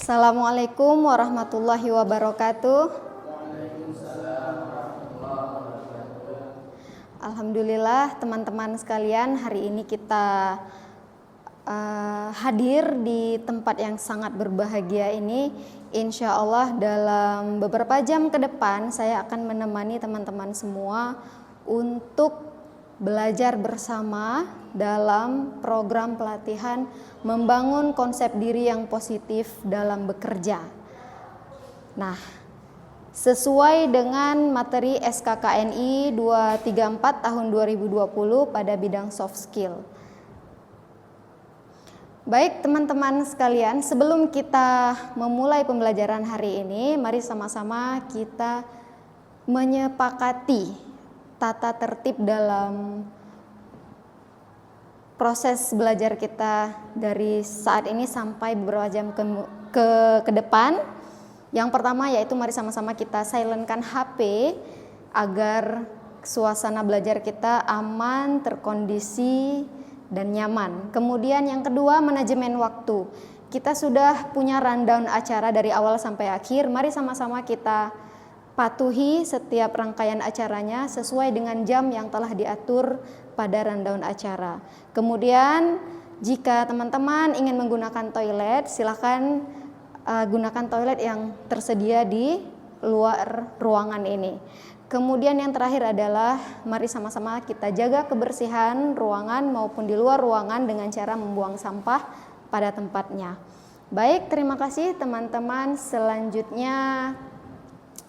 Assalamualaikum warahmatullahi wabarakatuh. Alhamdulillah teman-teman sekalian, hari ini kita hadir di tempat yang sangat berbahagia ini. Insya Allah dalam beberapa jam ke depan saya akan menemani teman-teman semua untuk belajar bersama dalam program pelatihan membangun konsep diri yang positif dalam bekerja. Nah, sesuai dengan materi SKKNI 234 tahun 2020 pada bidang soft skill. Baik teman-teman sekalian, sebelum kita memulai pembelajaran hari ini, mari sama-sama kita menyepakati tata tertib dalam proses belajar kita dari saat ini sampai beberapa jam ke depan. Yang pertama yaitu mari sama-sama kita silentkan HP agar suasana belajar kita aman, terkondisi, dan nyaman. Kemudian yang kedua, manajemen waktu. Kita sudah punya rundown acara dari awal sampai akhir. Mari sama-sama kita patuhi setiap rangkaian acaranya sesuai dengan jam yang telah diatur pada rundown acara. Kemudian jika teman-teman ingin menggunakan toilet, silakan gunakan toilet yang tersedia di luar ruangan ini. Kemudian yang terakhir adalah mari sama-sama kita jaga kebersihan ruangan maupun di luar ruangan dengan cara membuang sampah pada tempatnya. Baik, terima kasih teman-teman. Selanjutnya,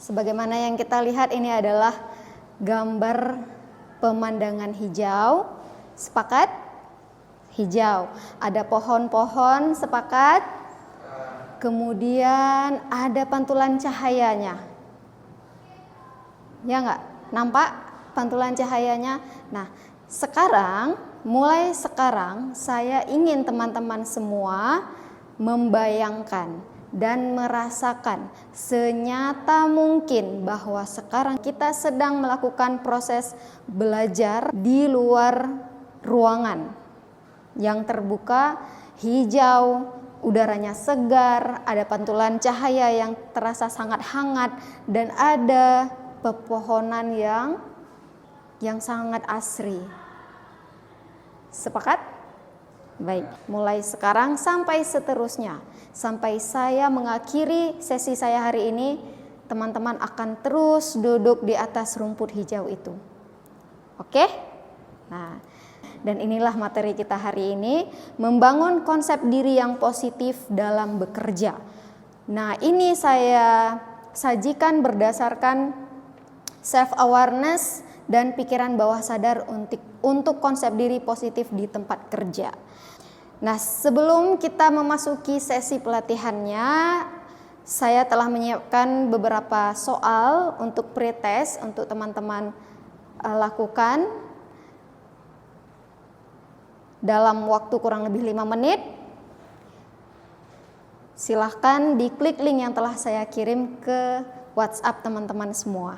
sebagaimana yang kita lihat ini adalah gambar pemandangan hijau. Sepakat? Hijau. Ada pohon-pohon, sepakat? Kemudian ada pantulan cahayanya. Ya enggak? Nampak pantulan cahayanya? Nah, mulai sekarang saya ingin teman-teman semua membayangkan dan merasakan senyata mungkin bahwa sekarang kita sedang melakukan proses belajar di luar ruangan yang terbuka, hijau, udaranya segar, ada pantulan cahaya yang terasa sangat hangat, dan ada pepohonan yang sangat asri. Sepakat? Baik, mulai sekarang sampai seterusnya, sampai saya mengakhiri sesi saya hari ini, teman-teman akan terus duduk di atas rumput hijau itu. Oke? Nah, dan inilah materi kita hari ini, membangun konsep diri yang positif dalam bekerja. Nah, ini saya sajikan berdasarkan self-awareness dan pikiran bawah sadar untuk konsep diri positif di tempat kerja. Nah, sebelum kita memasuki sesi pelatihannya, saya telah menyiapkan beberapa soal untuk pretest untuk teman-teman lakukan dalam waktu kurang lebih 5 menit. Silahkan diklik link yang telah saya kirim ke WhatsApp teman-teman semua.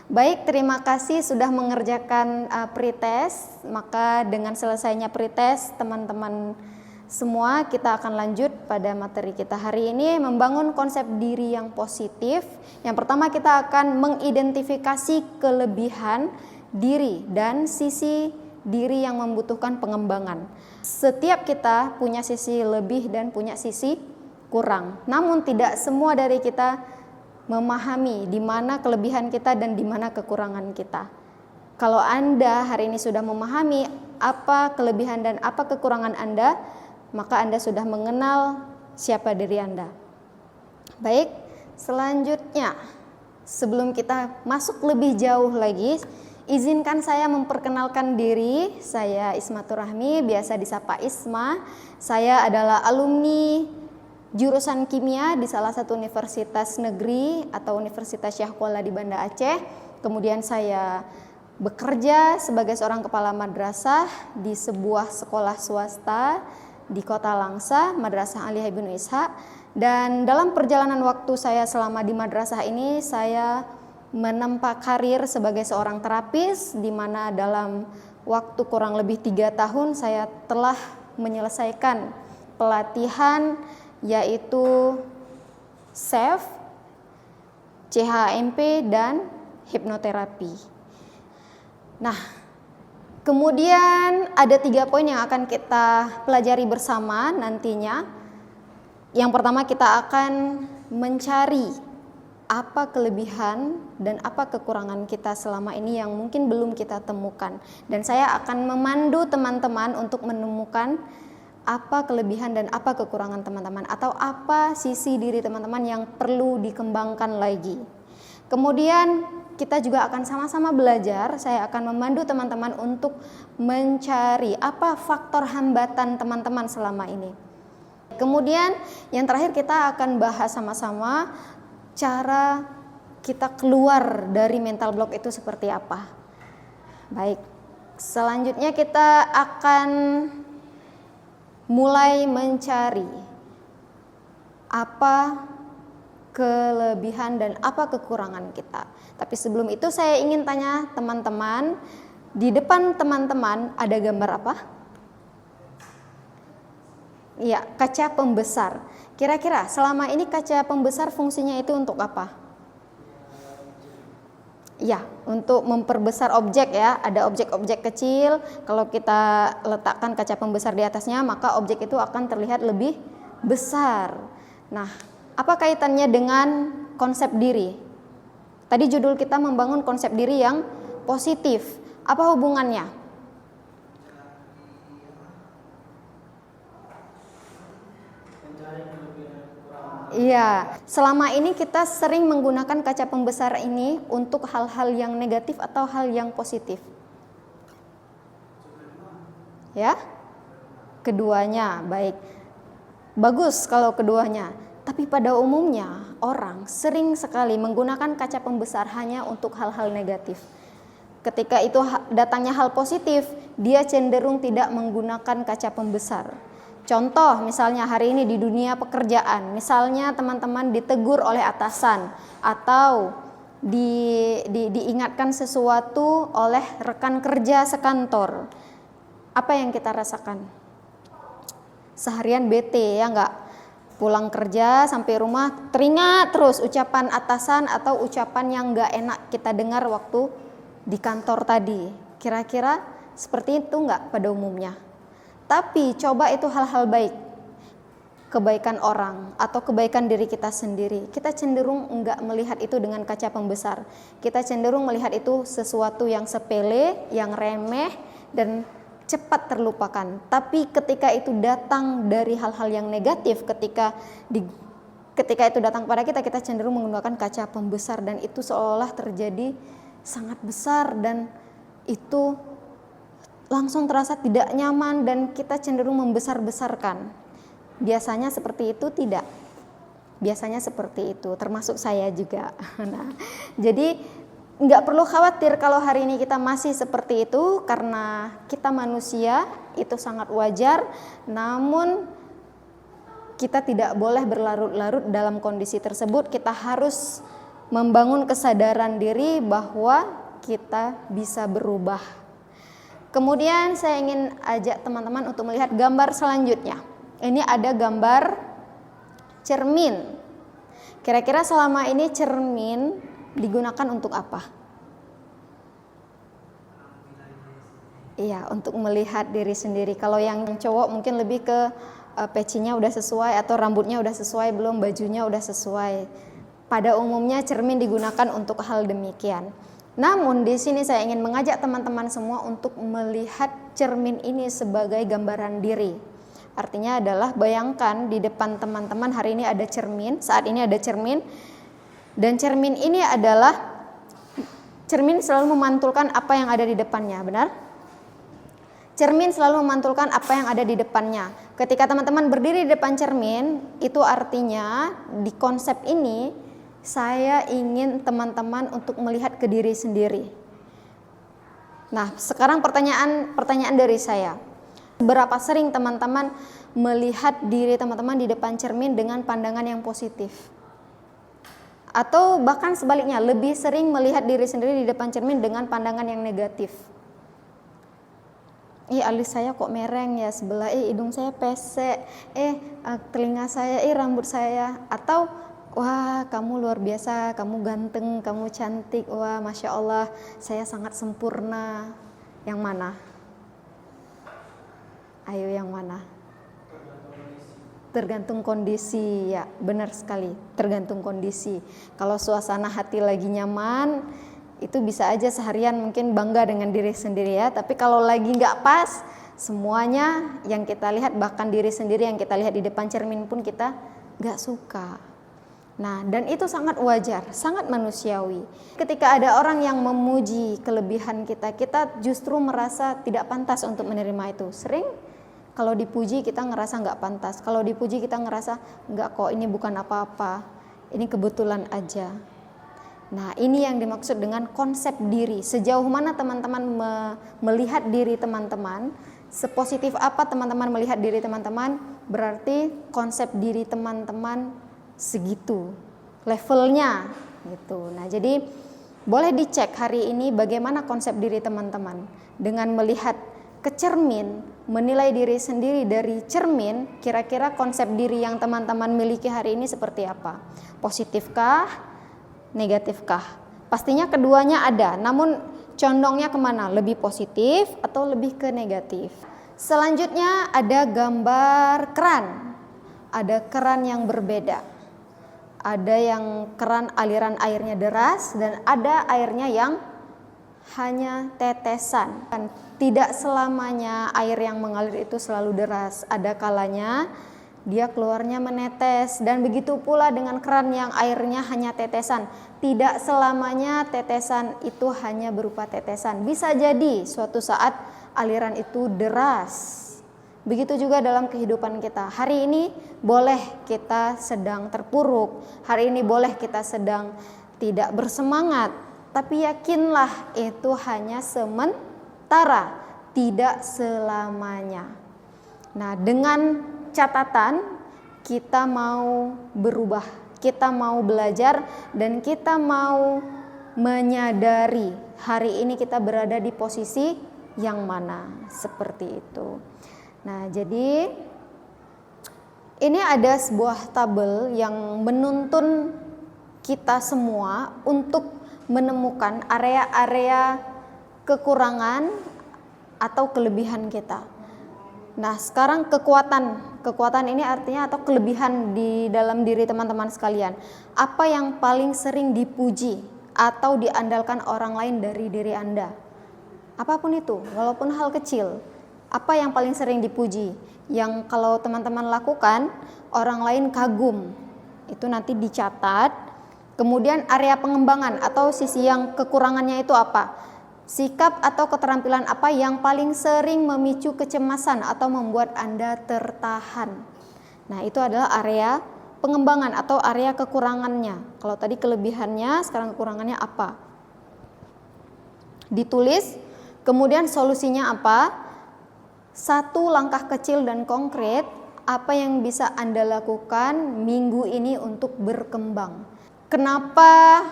Baik, terima kasih sudah mengerjakan pretest. Maka dengan selesainya pretest, teman-teman semua, kita akan lanjut pada materi kita hari ini, membangun konsep diri yang positif. Yang pertama, kita akan mengidentifikasi kelebihan diri dan sisi diri yang membutuhkan pengembangan. Setiap kita punya sisi lebih dan punya sisi kurang. Namun tidak semua dari kita memahami di mana kelebihan kita dan di mana kekurangan kita. Kalau Anda hari ini sudah memahami apa kelebihan dan apa kekurangan Anda, maka Anda sudah mengenal siapa diri Anda. Baik, selanjutnya sebelum kita masuk lebih jauh lagi, izinkan saya memperkenalkan diri. Saya Ismatur Rahmi, biasa disapa Isma. Saya adalah alumni jurusan kimia di salah satu universitas negeri atau Universitas Syah Kuala di Banda Aceh. Kemudian saya bekerja sebagai seorang kepala madrasah di sebuah sekolah swasta di Kota Langsa, Madrasah Aliyah Ibnu Ishaq. Dan dalam perjalanan waktu saya selama di madrasah ini, saya menempa karir sebagai seorang terapis, di mana dalam waktu kurang lebih 3 tahun saya telah menyelesaikan pelatihan yaitu SEF, CHMP, dan hipnoterapi. Nah, kemudian ada 3 poin yang akan kita pelajari bersama nantinya. Yang pertama, kita akan mencari apa kelebihan dan apa kekurangan kita selama ini yang mungkin belum kita temukan. Dan saya akan memandu teman-teman untuk menemukan apa kelebihan dan apa kekurangan teman-teman, atau apa sisi diri teman-teman yang perlu dikembangkan lagi. Kemudian kita juga akan sama-sama belajar, saya akan memandu teman-teman untuk mencari apa faktor hambatan teman-teman selama ini. Kemudian yang terakhir kita akan bahas sama-sama cara kita keluar dari mental block itu seperti apa. Baik, selanjutnya kita akan mulai mencari apa kelebihan dan apa kekurangan kita. Tapi sebelum itu saya ingin tanya teman-teman, di depan teman-teman ada gambar apa? Iya, kaca pembesar. Kira-kira selama ini kaca pembesar fungsinya itu untuk apa? Ya, untuk memperbesar objek ya. Ada objek-objek kecil, kalau kita letakkan kaca pembesar di atasnya, maka objek itu akan terlihat lebih besar. Nah, apa kaitannya dengan konsep diri? Tadi judul kita membangun konsep diri yang positif. Apa hubungannya? Iya, selama ini kita sering menggunakan kaca pembesar ini untuk hal-hal yang negatif atau hal yang positif. Ya? Keduanya, baik. Bagus kalau keduanya. Tapi pada umumnya orang sering sekali menggunakan kaca pembesar hanya untuk hal-hal negatif. Ketika itu datangnya hal positif, dia cenderung tidak menggunakan kaca pembesar. Contoh misalnya hari ini di dunia pekerjaan, misalnya teman-teman ditegur oleh atasan atau diingatkan sesuatu oleh rekan kerja sekantor. Apa yang kita rasakan? Seharian bete ya enggak? Pulang kerja sampai rumah teringat terus ucapan atasan atau ucapan yang enggak enak kita dengar waktu di kantor tadi. Kira-kira seperti itu enggak pada umumnya? Tapi coba itu hal-hal baik, kebaikan orang atau kebaikan diri kita sendiri. Kita cenderung enggak melihat itu dengan kaca pembesar. Kita cenderung melihat itu sesuatu yang sepele, yang remeh dan cepat terlupakan. Tapi ketika itu datang dari hal-hal yang negatif, ketika itu datang pada kita, kita cenderung menggunakan kaca pembesar dan itu seolah terjadi sangat besar dan itu langsung terasa tidak nyaman dan kita cenderung membesar-besarkan. Biasanya seperti itu tidak? Biasanya seperti itu, termasuk saya juga. Nah, jadi nggak perlu khawatir kalau hari ini kita masih seperti itu karena kita manusia, itu sangat wajar. Namun kita tidak boleh berlarut-larut dalam kondisi tersebut. Kita harus membangun kesadaran diri bahwa kita bisa berubah. Kemudian saya ingin ajak teman-teman untuk melihat gambar selanjutnya. Ini ada gambar cermin. Kira-kira selama ini cermin digunakan untuk apa? Iya, untuk melihat diri sendiri. Kalau yang cowok mungkin lebih ke pecinya udah sesuai atau rambutnya udah sesuai belum, bajunya udah sesuai. Pada umumnya cermin digunakan untuk hal demikian. Namun di sini saya ingin mengajak teman-teman semua untuk melihat cermin ini sebagai gambaran diri. Artinya adalah bayangkan di depan teman-teman hari ini ada cermin, saat ini ada cermin. Dan cermin ini adalah, cermin selalu memantulkan apa yang ada di depannya, benar? Cermin selalu memantulkan apa yang ada di depannya. Ketika teman-teman berdiri di depan cermin, itu artinya di konsep ini saya ingin teman-teman untuk melihat ke diri sendiri. Nah, sekarang pertanyaan dari saya. Berapa sering teman-teman melihat diri teman-teman di depan cermin dengan pandangan yang positif? Atau bahkan sebaliknya, lebih sering melihat diri sendiri di depan cermin dengan pandangan yang negatif? Alis saya kok mereng ya sebelah, hidung saya pesek, telinga saya, rambut saya. Atau wah kamu luar biasa, kamu ganteng, kamu cantik, wah Masya Allah saya sangat sempurna. Yang mana? Ayo yang mana? Tergantung kondisi, ya benar sekali, tergantung kondisi. Kalau suasana hati lagi nyaman, itu bisa aja seharian mungkin bangga dengan diri sendiri ya. Tapi kalau lagi nggak pas, semuanya yang kita lihat, bahkan diri sendiri yang kita lihat di depan cermin pun kita nggak suka. Nah, dan itu sangat wajar, sangat manusiawi. Ketika ada orang yang memuji kelebihan kita, kita justru merasa tidak pantas untuk menerima itu. Sering kalau dipuji kita ngerasa nggak pantas, kalau dipuji kita ngerasa nggak kok, ini bukan apa-apa, ini kebetulan aja. Nah, ini yang dimaksud dengan konsep diri. Sejauh mana teman-teman melihat diri teman-teman, sepositif apa teman-teman melihat diri teman-teman, berarti konsep diri teman-teman segitu levelnya gitu. Nah, jadi boleh dicek hari ini bagaimana konsep diri teman-teman dengan melihat ke cermin, menilai diri sendiri dari cermin, kira-kira konsep diri yang teman-teman miliki hari ini seperti apa? Positifkah? Negatifkah? Pastinya keduanya ada, namun condongnya kemana? Lebih positif atau lebih ke negatif? Selanjutnya ada gambar keran. Ada keran yang berbeda. Ada yang keran aliran airnya deras dan ada airnya yang hanya tetesan. Dan tidak selamanya air yang mengalir itu selalu deras. Ada kalanya dia keluarnya menetes, dan begitu pula dengan keran yang airnya hanya tetesan. Tidak selamanya tetesan itu hanya berupa tetesan. Bisa jadi suatu saat aliran itu deras. Begitu juga dalam kehidupan kita. Hari ini boleh kita sedang terpuruk, hari ini boleh kita sedang tidak bersemangat, tapi yakinlah itu hanya sementara, tidak selamanya. Nah, dengan catatan kita mau berubah, kita mau belajar, dan kita mau menyadari hari ini kita berada di posisi yang mana, seperti itu. Nah, jadi ini ada sebuah tabel yang menuntun kita semua untuk menemukan area-area kekurangan atau kelebihan kita. Nah, sekarang kekuatan ini artinya atau kelebihan di dalam diri teman-teman sekalian. Apa yang paling sering dipuji atau diandalkan orang lain dari diri Anda? Apapun itu, walaupun hal kecil. Apa yang paling sering dipuji? Yang kalau teman-teman lakukan, orang lain kagum. Itu nanti dicatat. Kemudian area pengembangan atau sisi yang kekurangannya itu apa? Sikap atau keterampilan apa yang paling sering memicu kecemasan atau membuat Anda tertahan? Nah, itu adalah area pengembangan atau area kekurangannya. Kalau tadi kelebihannya, sekarang kekurangannya apa? Ditulis, kemudian solusinya apa? Satu langkah kecil dan konkret, apa yang bisa Anda lakukan minggu ini untuk berkembang? Kenapa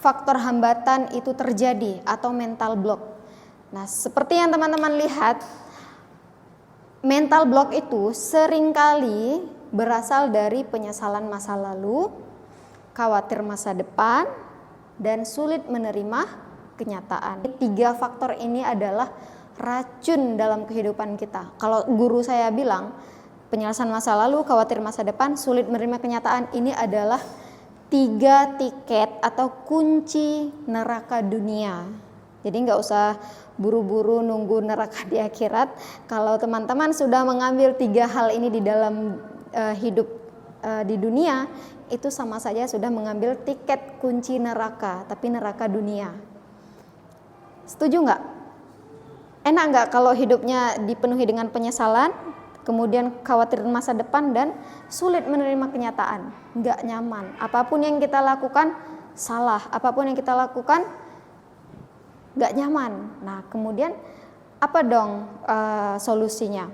faktor hambatan itu terjadi atau mental block? Nah, seperti yang teman-teman lihat, mental block itu seringkali berasal dari penyesalan masa lalu, khawatir masa depan, dan sulit menerima kenyataan. 3 faktor ini adalah racun dalam kehidupan kita. Kalau guru saya bilang, penyelesaian masa lalu, khawatir masa depan, sulit menerima kenyataan, ini adalah 3 tiket atau kunci neraka dunia. Jadi nggak usah buru-buru nunggu neraka di akhirat. Kalau teman-teman sudah mengambil 3 hal ini di dalam hidup di dunia, itu sama saja sudah mengambil tiket kunci neraka, tapi neraka dunia. Setuju nggak? Enak nggak kalau hidupnya dipenuhi dengan penyesalan, kemudian khawatir masa depan dan sulit menerima kenyataan? Nggak nyaman. Apapun yang kita lakukan salah, apapun yang kita lakukan nggak nyaman. Nah, kemudian apa dong solusinya?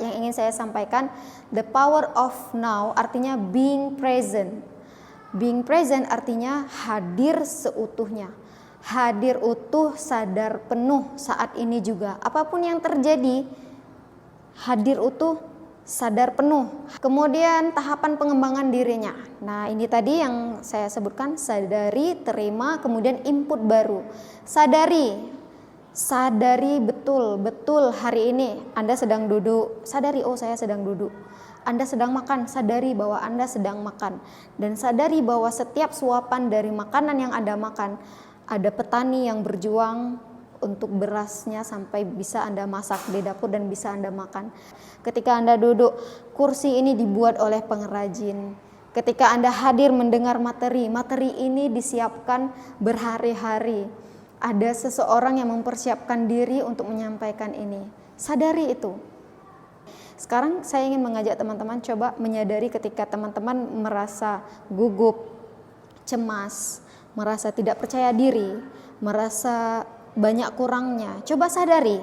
Yang ingin saya sampaikan, the power of now artinya being present. Being present artinya hadir seutuhnya. hadir utuh, sadar penuh saat ini juga. Apapun yang terjadi, hadir utuh, sadar penuh. Kemudian tahapan pengembangan dirinya. Nah, ini tadi yang saya sebutkan, sadari, terima, kemudian input baru. Sadari betul hari ini Anda sedang duduk, sadari oh saya sedang duduk. Anda sedang makan, sadari bahwa Anda sedang makan. Dan sadari bahwa setiap suapan dari makanan yang Anda makan, ada petani yang berjuang untuk berasnya sampai bisa Anda masak di dapur dan bisa Anda makan. Ketika Anda duduk, kursi ini dibuat oleh pengrajin. Ketika Anda hadir mendengar materi ini disiapkan berhari-hari. Ada seseorang yang mempersiapkan diri untuk menyampaikan ini. Sadari itu. Sekarang saya ingin mengajak teman-teman coba menyadari ketika teman-teman merasa gugup, cemas, merasa tidak percaya diri, merasa banyak kurangnya. Coba sadari.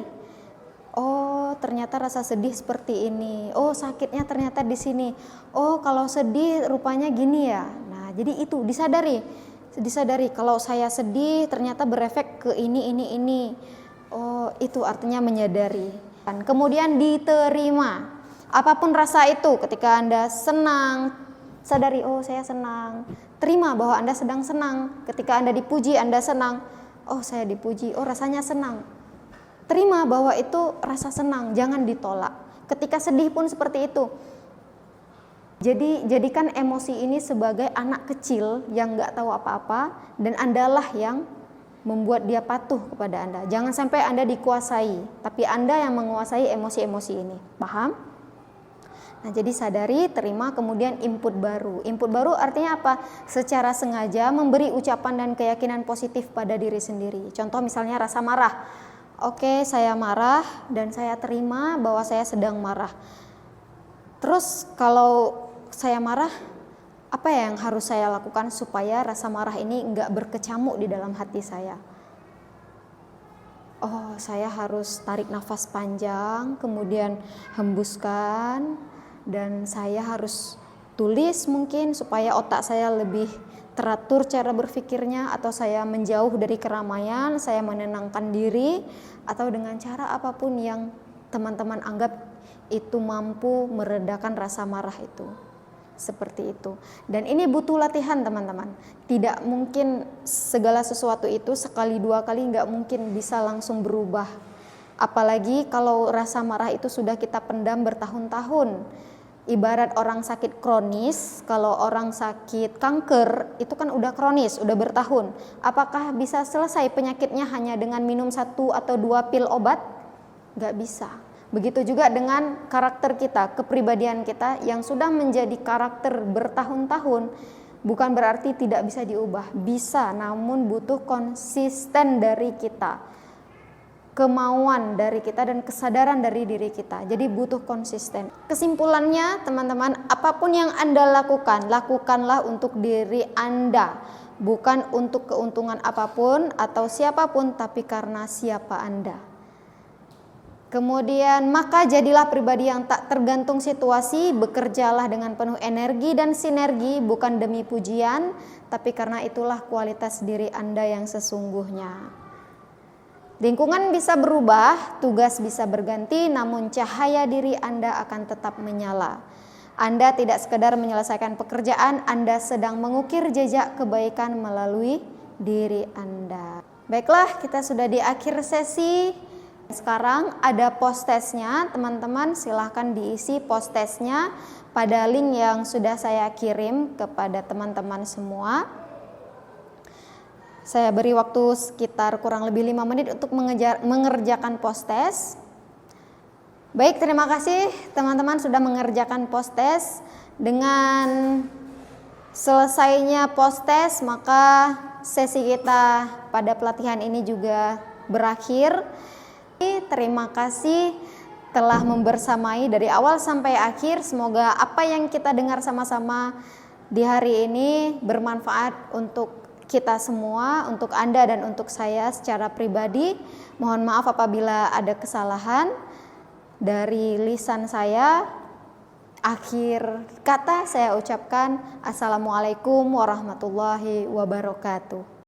Oh, ternyata rasa sedih seperti ini. Oh, sakitnya ternyata di sini. Oh, kalau sedih rupanya gini ya. Nah, jadi itu disadari kalau saya sedih ternyata berefek ke ini. Oh, itu artinya menyadari. Kemudian diterima. Apapun rasa itu, ketika Anda senang, sadari oh saya senang. Terima bahwa Anda sedang senang. Ketika Anda dipuji, Anda senang. Oh, saya dipuji. Oh, rasanya senang. Terima bahwa itu rasa senang, jangan ditolak. Ketika sedih pun seperti itu. Jadi jadikan emosi ini sebagai anak kecil yang nggak tahu apa-apa dan Andalah yang membuat dia patuh kepada Anda. Jangan sampai Anda dikuasai, tapi Anda yang menguasai emosi-emosi ini. Paham? Nah, jadi sadari, terima, kemudian input baru. Input baru artinya apa? Secara sengaja memberi ucapan dan keyakinan positif pada diri sendiri. Contoh misalnya rasa marah. Oke, saya marah dan saya terima bahwa saya sedang marah. Terus kalau saya marah, apa yang harus saya lakukan supaya rasa marah ini enggak berkecamuk di dalam hati saya? Oh, saya harus tarik nafas panjang, kemudian hembuskan, dan saya harus tulis mungkin supaya otak saya lebih teratur cara berpikirnya, atau saya menjauh dari keramaian, saya menenangkan diri, atau dengan cara apapun yang teman-teman anggap itu mampu meredakan rasa marah itu. Seperti itu. Dan ini butuh latihan teman-teman. Tidak mungkin segala sesuatu itu sekali dua kali nggak mungkin bisa langsung berubah. Apalagi kalau rasa marah itu sudah kita pendam bertahun-tahun. Ibarat orang sakit kronis, kalau orang sakit kanker itu kan udah kronis, udah bertahun. Apakah bisa selesai penyakitnya hanya dengan minum 1 atau 2 pil obat? Nggak bisa. Begitu juga dengan karakter kita, kepribadian kita yang sudah menjadi karakter bertahun-tahun, bukan berarti tidak bisa diubah. Bisa, namun butuh konsisten dari kita, kemauan dari kita dan kesadaran dari diri kita. Jadi butuh konsisten. Kesimpulannya teman-teman, apapun yang Anda lakukan, lakukanlah untuk diri Anda, bukan untuk keuntungan apapun atau siapapun, tapi karena siapa Anda. Kemudian maka jadilah pribadi yang tak tergantung situasi, bekerjalah dengan penuh energi dan sinergi, bukan demi pujian, tapi karena itulah kualitas diri Anda yang sesungguhnya. Lingkungan bisa berubah, tugas bisa berganti, namun cahaya diri Anda akan tetap menyala. Anda tidak sekedar menyelesaikan pekerjaan, Anda sedang mengukir jejak kebaikan melalui diri Anda. Baiklah, kita sudah di akhir sesi. Sekarang ada post testnya, teman-teman silahkan diisi post testnya pada link yang sudah saya kirim kepada teman-teman semua. Saya beri waktu sekitar kurang lebih 5 menit untuk mengerjakan post test. Baik, terima kasih teman-teman sudah mengerjakan post test. Dengan selesainya post test, maka sesi kita pada pelatihan ini juga berakhir. Terima kasih telah membersamai dari awal sampai akhir. Semoga apa yang kita dengar sama-sama di hari ini bermanfaat untuk kita semua, untuk Anda dan untuk saya secara pribadi. Mohon maaf apabila ada kesalahan dari lisan saya. Akhir kata saya ucapkan Assalamualaikum warahmatullahi wabarakatuh.